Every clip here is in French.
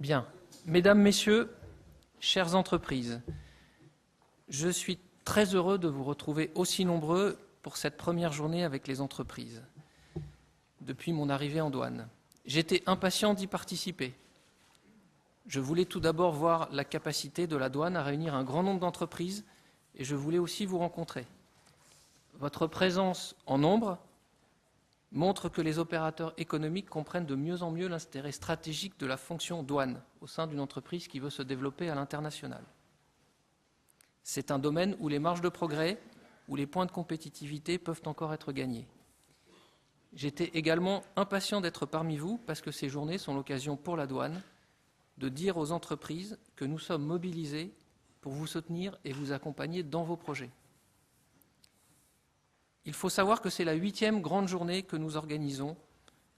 Bien. Mesdames, Messieurs, chères entreprises, je suis très heureux de vous retrouver aussi nombreux pour cette première journée avec les entreprises, depuis mon arrivée en douane. J'étais impatient d'y participer. Je voulais tout d'abord voir la capacité de la douane à réunir un grand nombre d'entreprises et je voulais aussi vous rencontrer. Votre présence en nombre montre que les opérateurs économiques comprennent de mieux en mieux l'intérêt stratégique de la fonction douane au sein d'une entreprise qui veut se développer à l'international. C'est un domaine où les marges de progrès, où les points de compétitivité peuvent encore être gagnés. J'étais également impatient d'être parmi vous parce que ces journées sont l'occasion pour la douane de dire aux entreprises que nous sommes mobilisés pour vous soutenir et vous accompagner dans vos projets. Il faut savoir que c'est la 8e grande journée que nous organisons,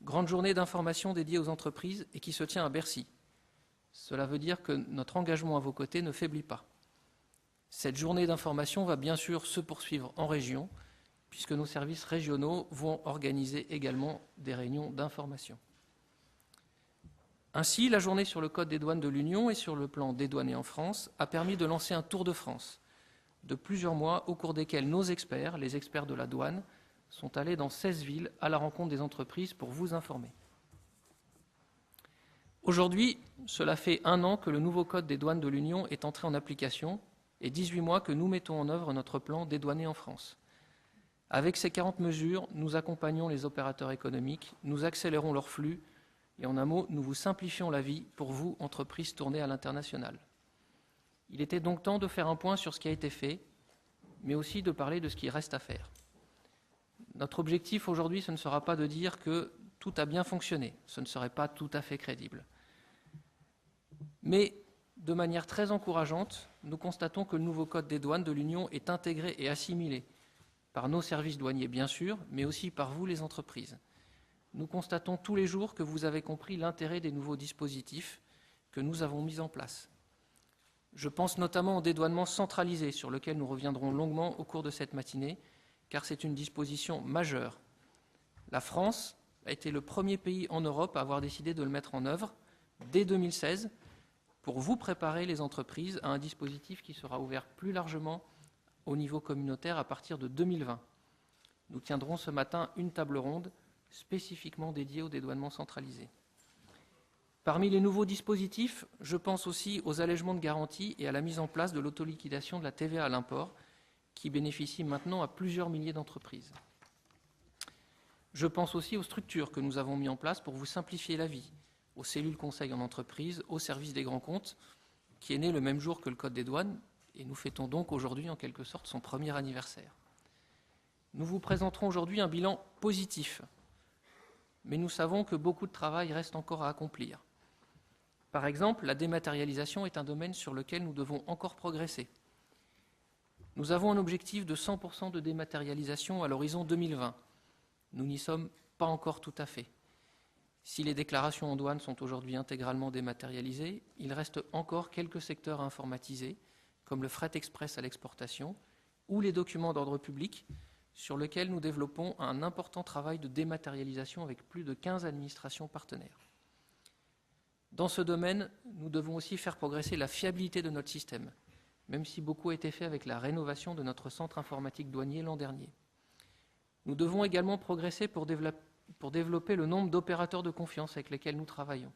grande journée d'information dédiée aux entreprises et qui se tient à Bercy. Cela veut dire que notre engagement à vos côtés ne faiblit pas. Cette journée d'information va bien sûr se poursuivre en région, puisque nos services régionaux vont organiser également des réunions d'information. Ainsi, la journée sur le Code des douanes de l'Union et sur le plan dédouané en France a permis de lancer un tour de France de plusieurs mois au cours desquels nos experts, les experts de la douane, sont allés dans 16 villes à la rencontre des entreprises pour vous informer. Aujourd'hui, cela fait 1 an que le nouveau Code des douanes de l'Union est entré en application et 18 mois que nous mettons en œuvre notre plan dédouané en France. Avec ces 40 mesures, nous accompagnons les opérateurs économiques, nous accélérons leurs flux et en un mot, nous vous simplifions la vie pour vous, entreprises tournées à l'international. Il était donc temps de faire un point sur ce qui a été fait, mais aussi de parler de ce qui reste à faire. Notre objectif aujourd'hui, ce ne sera pas de dire que tout a bien fonctionné, ce ne serait pas tout à fait crédible. Mais de manière très encourageante, nous constatons que le nouveau Code des douanes de l'Union est intégré et assimilé par nos services douaniers bien sûr, mais aussi par vous les entreprises. Nous constatons tous les jours que vous avez compris l'intérêt des nouveaux dispositifs que nous avons mis en place. Je pense notamment au dédouanement centralisé, sur lequel nous reviendrons longuement au cours de cette matinée, car c'est une disposition majeure. La France a été le premier pays en Europe à avoir décidé de le mettre en œuvre dès 2016 pour vous préparer les entreprises à un dispositif qui sera ouvert plus largement au niveau communautaire à partir de 2020. Nous tiendrons ce matin une table ronde spécifiquement dédiée au dédouanement centralisé. Parmi les nouveaux dispositifs, je pense aussi aux allègements de garantie et à la mise en place de l'autoliquidation de la TVA à l'import, qui bénéficie maintenant à plusieurs milliers d'entreprises. Je pense aussi aux structures que nous avons mises en place pour vous simplifier la vie, aux cellules conseil en entreprise, au service des grands comptes, qui est né le même jour que le Code des douanes, et nous fêtons donc aujourd'hui en quelque sorte son premier anniversaire. Nous vous présenterons aujourd'hui un bilan positif, mais nous savons que beaucoup de travail reste encore à accomplir. Par exemple, la dématérialisation est un domaine sur lequel nous devons encore progresser. Nous avons un objectif de 100% de dématérialisation à l'horizon 2020. Nous n'y sommes pas encore tout à fait. Si les déclarations en douane sont aujourd'hui intégralement dématérialisées, il reste encore quelques secteurs à informatiser, comme le fret express à l'exportation ou les documents d'ordre public, sur lesquels nous développons un important travail de dématérialisation avec plus de 15 administrations partenaires. Dans ce domaine, nous devons aussi faire progresser la fiabilité de notre système, même si beaucoup a été fait avec la rénovation de notre centre informatique douanier l'an dernier. Nous devons également progresser pour développer le nombre d'opérateurs de confiance avec lesquels nous travaillons.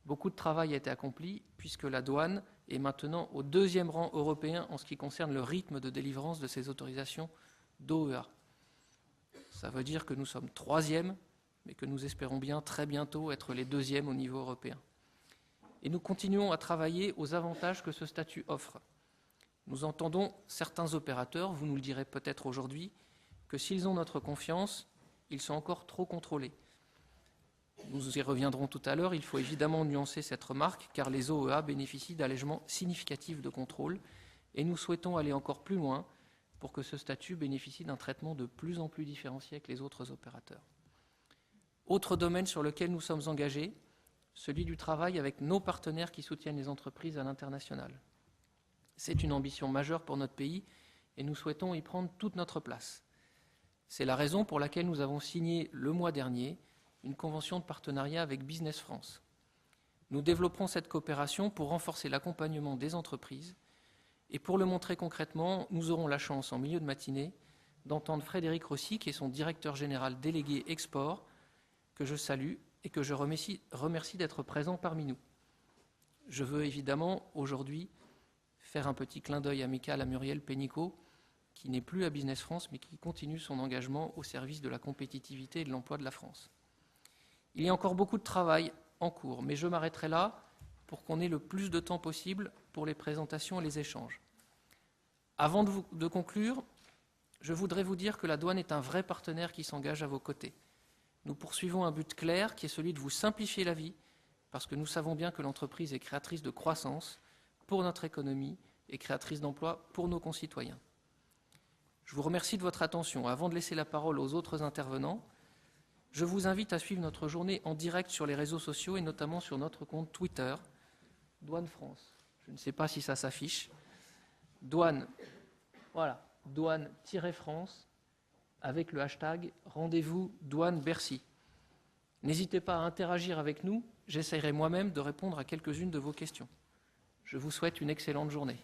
Beaucoup de travail a été accompli puisque la douane est maintenant au 2e rang européen en ce qui concerne le rythme de délivrance de ces autorisations d'OEA. Ça veut dire que nous sommes 3e, mais que nous espérons bien très bientôt être les 2e au niveau européen. Et nous continuons à travailler aux avantages que ce statut offre. Nous entendons certains opérateurs, vous nous le direz peut-être aujourd'hui, que s'ils ont notre confiance, ils sont encore trop contrôlés. Nous y reviendrons tout à l'heure, il faut évidemment nuancer cette remarque, car les OEA bénéficient d'allègements significatifs de contrôle, et nous souhaitons aller encore plus loin pour que ce statut bénéficie d'un traitement de plus en plus différencié avec les autres opérateurs. Autre domaine sur lequel nous sommes engagés, celui du travail avec nos partenaires qui soutiennent les entreprises à l'international. C'est une ambition majeure pour notre pays et nous souhaitons y prendre toute notre place. C'est la raison pour laquelle nous avons signé le mois dernier une convention de partenariat avec Business France. Nous développerons cette coopération pour renforcer l'accompagnement des entreprises. Et pour le montrer concrètement, nous aurons la chance, en milieu de matinée, d'entendre Frédéric Rossi, qui est son directeur général délégué export, que je salue et que je remercie d'être présent parmi nous. Je veux évidemment aujourd'hui faire un petit clin d'œil amical à Muriel Pénicaud, qui n'est plus à Business France, mais qui continue son engagement au service de la compétitivité et de l'emploi de la France. Il y a encore beaucoup de travail en cours, mais je m'arrêterai là pour qu'on ait le plus de temps possible pour les présentations et les échanges. Avant de conclure, je voudrais vous dire que la douane est un vrai partenaire qui s'engage à vos côtés. Nous poursuivons un but clair qui est celui de vous simplifier la vie, parce que nous savons bien que l'entreprise est créatrice de croissance pour notre économie et créatrice d'emplois pour nos concitoyens. Je vous remercie de votre attention. Avant de laisser la parole aux autres intervenants, je vous invite à suivre notre journée en direct sur les réseaux sociaux et notamment sur notre compte Twitter, Douane France. Je ne sais pas si ça s'affiche. Douane, voilà, douane-France avec le hashtag rendez-vous douane Bercy. N'hésitez pas à interagir avec nous, j'essaierai moi-même de répondre à quelques-unes de vos questions. Je vous souhaite une excellente journée.